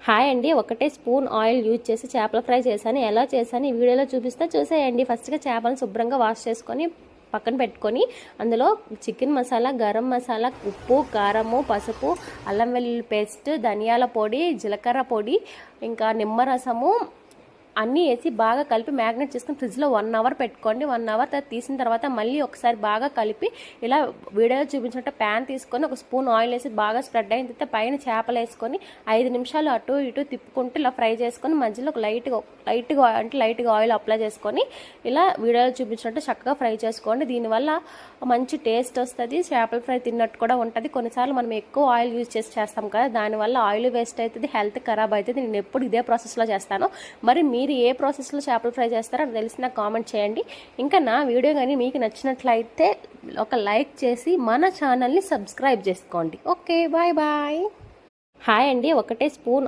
Hi అండి, ఒకటే spoon oil use చేసి చేపల ఫ్రై చేశాను. ఎలా చేశాను ఈ వీడియోలో చూపిస్తా, చూసేయండి. ఫస్ట్గా చేపలను శుభ్రంగా వాష్ చేసుకొని పక్కన పెట్టుకొని అందులో చికెన్ మసాలా, గరం మసాలా, ఉప్పు, కారము, పసుపు, అల్లం వెల్లుల్లి పేస్ట్, ధనియాల పొడి, జీలకర్ర పొడి, ఇంకా నిమ్మరసము అన్నీ వేసి బాగా కలిపి మ్యాగ్నేట్ చేసుకుని ఫ్రిడ్జ్లో 1 అవర్ పెట్టుకోండి. 1 అవర్ తర్వాత తీసిన తర్వాత మళ్ళీ ఒకసారి బాగా కలిపి ఇలా వీడియోలో చూపించినట్టు ప్యాన్ తీసుకొని ఒక స్పూన్ ఆయిల్ వేసి బాగా స్ప్రెడ్ అయిన తర్వాత పైన చేపలు వేసుకొని 5 నిమిషాలు అటు ఇటు తిప్పుకుంటూ ఇలా ఫ్రై చేసుకొని మధ్యలో ఒక లైట్గా ఆయిల్ అప్లై చేసుకొని ఇలా వీడియోలో చూపించినట్టు చక్కగా ఫ్రై చేసుకోండి. దీనివల్ల మంచి టేస్ట్ వస్తుంది, చేపల ఫ్రై తిన్నట్టు కూడా ఉంటుంది. కొన్నిసార్లు మనం ఎక్కువ ఆయిల్ యూజ్ చేస్తాం కదా, దానివల్ల ఆయిల్ వేస్ట్ అవుతుంది, హెల్త్ ఖరాబ్ అవుతుంది. నేను ఎప్పుడు ఇదే ప్రాసెస్లో చేస్తాను. మరి మీరు ఏ ప్రాసెస్లో చేపలు ఫ్రై చేస్తారో అది తెలిసి నాకు కామెంట్ చేయండి. ఇంకా నా వీడియో కానీ మీకు నచ్చినట్లయితే ఒక లైక్ చేసి మన ఛానల్ని సబ్స్క్రైబ్ చేసుకోండి. Okay, bye bye. హాయ్ అండి, ఒకటే స్పూన్